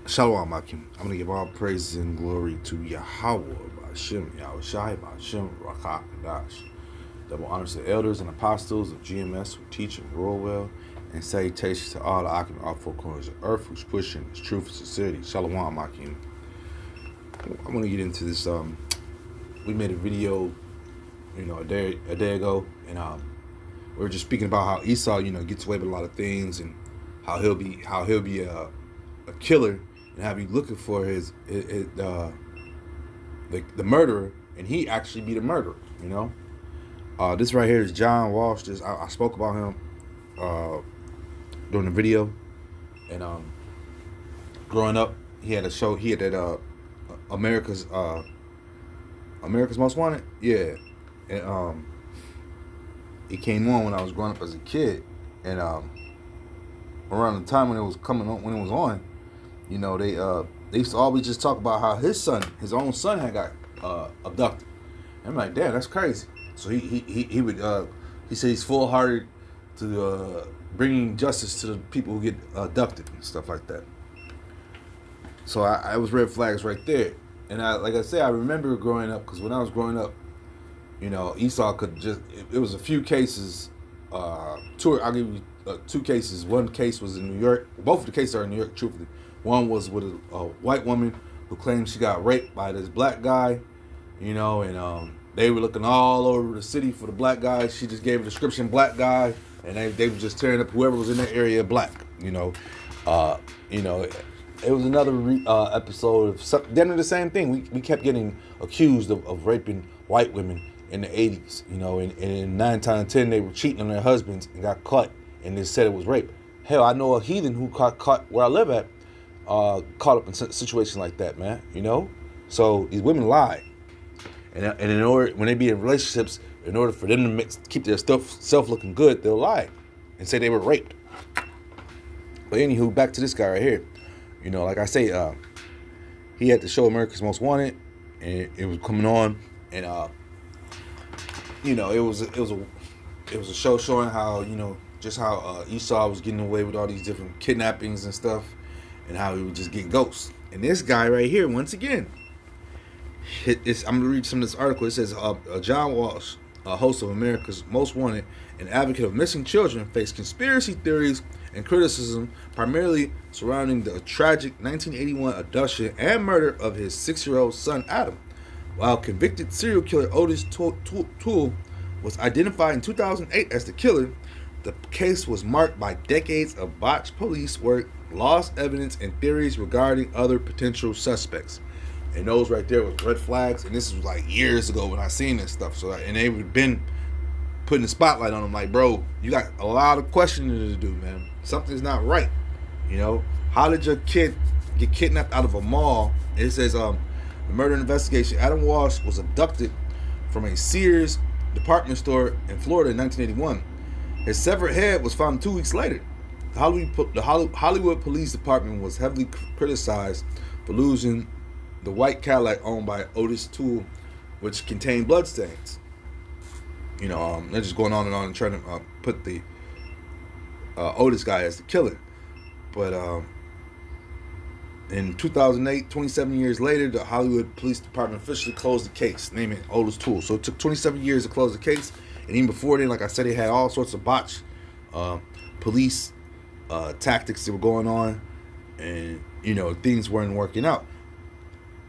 Shalom, Akim. I'm going to give all praises and glory to Yahweh, Ba'ashem, Yahushai, Ba'ashem, Rakah, Kadash. Double honors to the elders and apostles of GMS who teach and rule well, and salutations to all the Akim, all four corners of earth who's pushing this truth and sincerity. Shalom, Akim. I'm going to get into this. We made a video, a day ago, and we were just speaking about how Esau, gets away with a lot of things, and how he'll be a killer, and have you looking for the murderer, and he actually be the murderer. This right here is John Walsh. I spoke about him during the video, and growing up, he had a show. He had that America's Most Wanted. Yeah, and it came on when I was growing up as a kid, and around the time when it was on, they used to always just talk about how his own son, had got abducted. And I'm like, damn, that's crazy. So he would he said he's full hearted to bringing justice to the people who get abducted and stuff like that. So I was red flags right there. And like I said, I remember growing up, because when I was growing up, Esau could just, it was a few cases. I'll give you two cases. One case was in New York. Both of the cases are in New York, truthfully. One was with a white woman who claimed she got raped by this black guy, and they were looking all over the city for the black guy. She just gave a description, black guy, and they were just tearing up whoever was in that area black. It was another episode of then the same thing. We kept getting accused of raping white women in the 80s, and 9 times out of 10 they were cheating on their husbands and got caught, and they said it was rape. Hell, I know a heathen who got caught where I live at, caught up in situations like that, man. So these women lie, and in order, when they be in relationships, in order for them to keep their self looking good, they'll lie and say they were raped. But anywho, back to this guy right here. Like I say, he had the show America's Most Wanted, and it was coming on, and it was a show showing how just how Esau was getting away with all these different kidnappings and stuff, and how he would just get ghosts. And this guy right here, once again, I'm gonna read some of this article. It says John Walsh, host of America's Most Wanted, an advocate of missing children, faced conspiracy theories and criticism, primarily surrounding the tragic 1981 abduction and murder of his 6-year-old son Adam. While convicted serial killer Otis Toole was identified in 2008 as the killer, the case was marked by decades of botched police work, lost evidence, and theories regarding other potential suspects. And those right there was red flags. And this was like years ago when I seen this stuff. And they've been putting the spotlight on him, like, bro, you got a lot of questioning to do, man. Something's not right. How did your kid get kidnapped out of a mall? It says the murder investigation. Adam Walsh was abducted from a Sears department store in Florida in 1981. His severed head was found 2 weeks later. The Hollywood Police Department was heavily criticized for losing the white Cadillac owned by Otis Toole, which contained bloodstains. They're just going on and trying to put the Otis guy as the killer. But in 2008, 27 years later, the Hollywood Police Department officially closed the case, naming Otis Toole. So it took 27 years to close the case. And even before then, like I said, they had all sorts of botched police tactics that were going on. And, things weren't working out.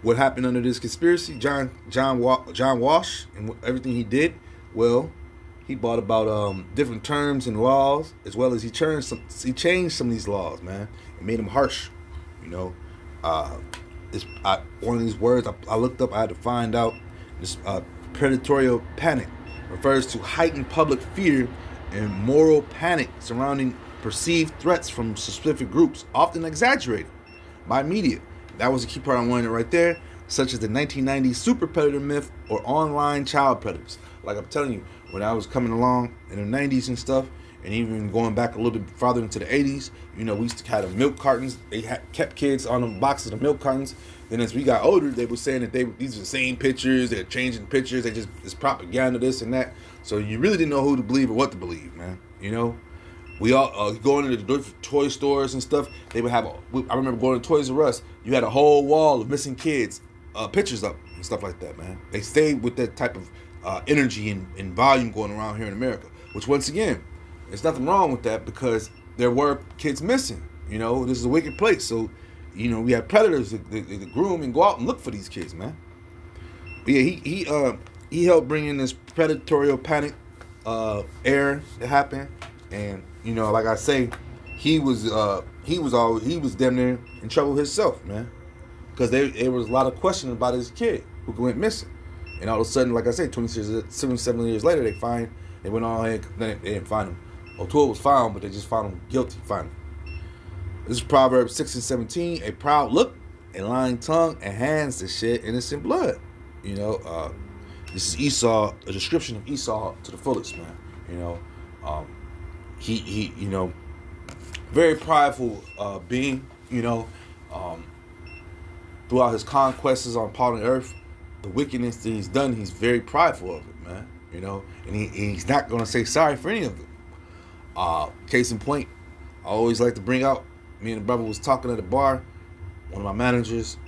What happened under this conspiracy? John Walsh and everything he did, well, he brought about different terms and laws, as well as he changed some of these laws, man, and made them harsh. One of these words I looked up, I had to find out. This predatory panic refers to heightened public fear and moral panic surrounding perceived threats from specific groups, often exaggerated by media. That was a key part I wanted right there, such as the 1990s super predator myth or online child predators. Like I'm telling you, when I was coming along in the 90s and stuff, and even going back a little bit farther into the 80s, we used to have the milk cartons. They kept kids on the boxes of the milk cartons. Then as we got older, they were saying that these are the same pictures. They're changing pictures. It's propaganda, this and that. So you really didn't know who to believe or what to believe, man. We all going into the toy stores and stuff. They would have. I remember going to Toys R Us. You had a whole wall of missing kids, pictures up and stuff like that. Man, they stayed with that type of energy and volume going around here in America. Which once again, there's nothing wrong with that because there were kids missing. You know, this is a wicked place. So, you know, we have predators that groom and go out and look for these kids, man. But yeah, he helped bring in this predatory panic era that happened, and you know, like I say, he was damn near in trouble himself, man, because there was a lot of questions about his kid who went missing, and all of a sudden, like I say, 7 years later, they went on ahead, they didn't find him. O'Toole was found, but they just found him guilty finally. This is Proverbs 6:17. A proud look, a lying tongue, and hands that shed innocent blood. You know, this is Esau, a description of Esau to the fullest, man. You know, he you know, very prideful being. You know, throughout his conquests on planet Earth, the wickedness that he's done, he's very prideful of it, man. You know, and he's not going to say sorry for any of it. Case in point, I always like to bring out. Me and the brother was talking at a bar. One of my managers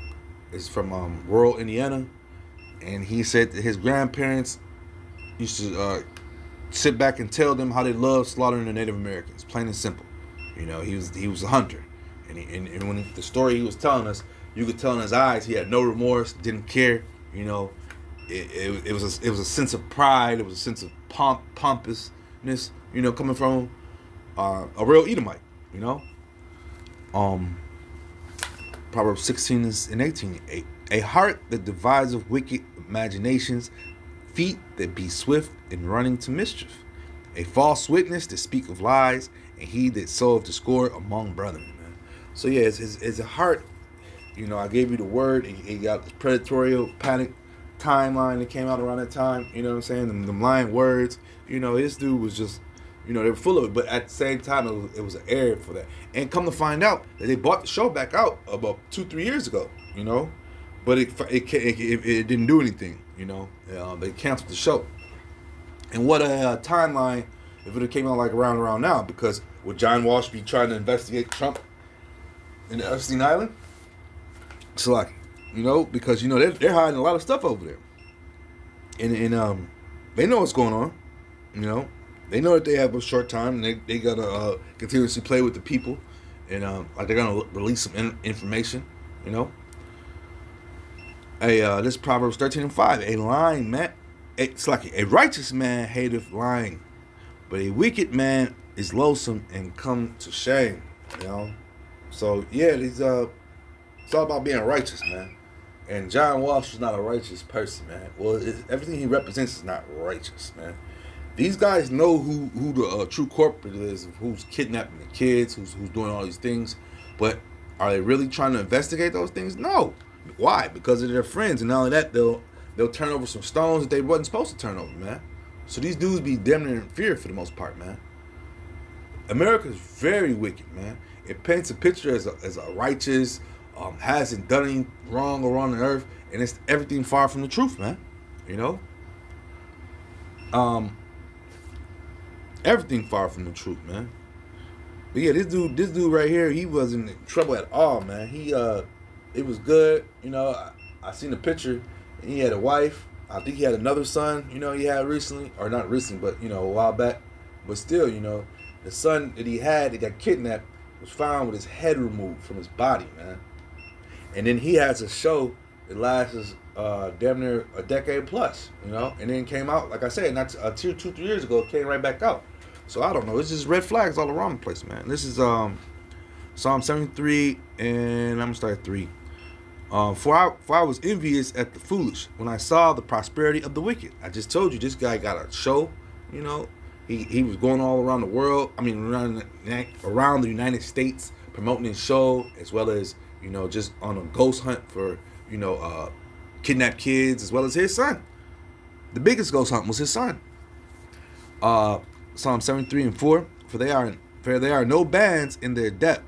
is from rural Indiana, and he said that his grandparents used to sit back and tell them how they loved slaughtering the Native Americans, plain and simple. You know, he was a hunter, and when the story he was telling us, you could tell in his eyes he had no remorse, didn't care. You know, it was a sense of pride, it was a sense of pompousness. You know, coming from a real Edomite. You know. Proverbs 16:18. A heart that deviseth wicked imaginations, feet that be swift in running to mischief, a false witness that speak of lies, and he that soweth discord among brethren. Man. So yeah, it's a heart. You know, I gave you the word. He got the predatory panic timeline that came out around that time. You know what I'm saying? Them lying words. You know, this dude was just. You know, they were full of it, but at the same time, it was an error for that. And come to find out that they bought the show back out about 2-3 years ago, you know, but it didn't do anything, you know. They canceled the show. And what a timeline if it came out like around now, because would John Walsh be trying to investigate Trump in the Epstein Island? So like, you know, because you know they're hiding a lot of stuff over there, and they know what's going on, you know. They know that they have a short time, and they gotta continuously play with the people, and like they're gonna release some information, you know. This Proverbs 13:5. A lying man, it's like a righteous man hateth lying, but a wicked man is loathsome and come to shame, you know. So yeah, it's all about being righteous, man. And John Walsh is not a righteous person, man. Well, everything he represents is not righteous, man. These guys know who the true corporate is, who's kidnapping the kids, who's doing all these things. But are they really trying to investigate those things? No. Why? Because of their friends. And not only that, they'll turn over some stones that they wasn't supposed to turn over, man. So these dudes be damn near in fear for the most part, man. America's very wicked, man. It paints a picture as a righteous, hasn't done anything wrong around the earth, and it's everything far from the truth, man. You know? Everything far from the truth, man. But yeah, this dude right here, he wasn't in trouble at all, man. It was good, you know. I seen the picture, and he had a wife. I think he had another son, you know, he had recently, or not recently, but you know, a while back. But still, you know, the son that he had that got kidnapped was found with his head removed from his body, man. And then he has a show that lasts damn near a decade plus, you know, and then came out, like I said, not 2-3 years ago, it came right back out. So I don't know, it's just red flags all around the place, man. This is Psalm 73, and I'm gonna start at 3. For I was envious at the foolish when I saw the prosperity of the wicked. I just told you this guy got a show, you know. He was going all around the world. I mean, around the United States, promoting his show, as well as, you know, just on a ghost hunt for, you know, kidnapped kids, as well as his son. The biggest ghost hunt was his son. Psalm 73:4. For they are no bands in their depth,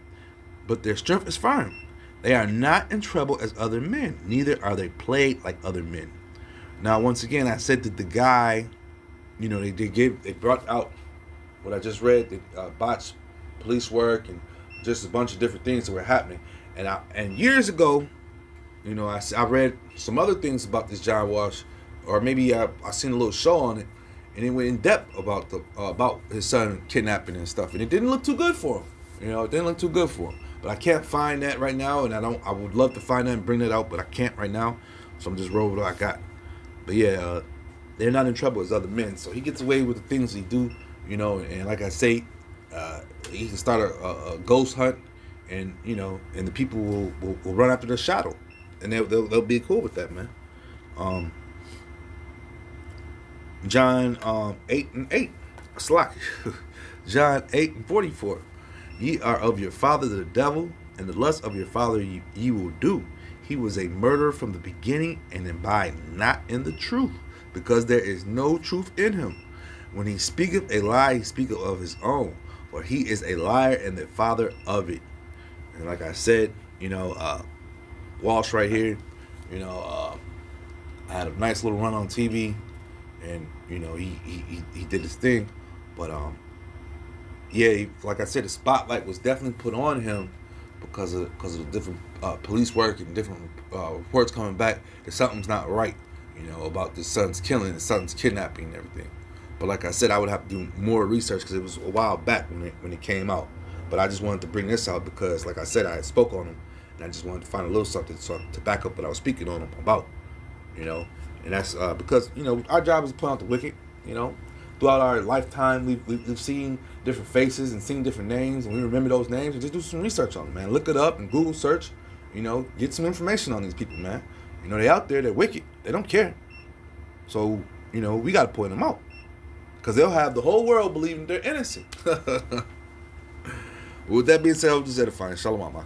but their strength is firm. They are not in trouble as other men, neither are they plagued like other men. Now, once again, I said that the guy, you know, they brought out what I just read, that botched police work and just a bunch of different things that were happening. And years ago, you know, I read some other things about this John Walsh, or maybe I seen a little show on it, and it went in depth about his son kidnapping and stuff, and it didn't look too good for him. You know, it didn't look too good for him. But I can't find that right now, and I would love to find that and bring that out, but I can't right now. So I'm just rolling with what I got. But yeah, they're not in trouble as other men, so he gets away with the things he do. You know, and like I say, he can start a ghost hunt, and you know, and the people will run after the shadow, and they'll be cool with that, man. John 8:8, Slack. John 8:44. Ye are of your father the devil, and the lust of your father ye will do. He was a murderer from the beginning, and abide not in the truth, because there is no truth in him. When he speaketh a lie, he speaketh of his own, for he is a liar and the father of it. And like I said, you know, Walsh right here, you know, I had a nice little run on TV, and you know, he did his thing, but yeah, like I said, the spotlight was definitely put on him because of the different police work and different reports coming back that something's not right, you know, about the son's killing, the son's kidnapping and everything. But like I said, I would have to do more research because it was a while back when it came out. But I just wanted to bring this out because, like I said, I had spoke on him, and I just wanted to find a little something to back up what I was speaking on him about, you know. And that's because, you know, our job is to point out the wicked, you know. Throughout our lifetime, we've seen different faces and seen different names, and we remember those names, and just do some research on them, man. Look it up and Google search, you know, get some information on these people, man. You know, they out there, they're wicked. They don't care. So, you know, we got to point them out because they'll have the whole world believing they're innocent. With that being said, I was just edifying. Shalom, Maki.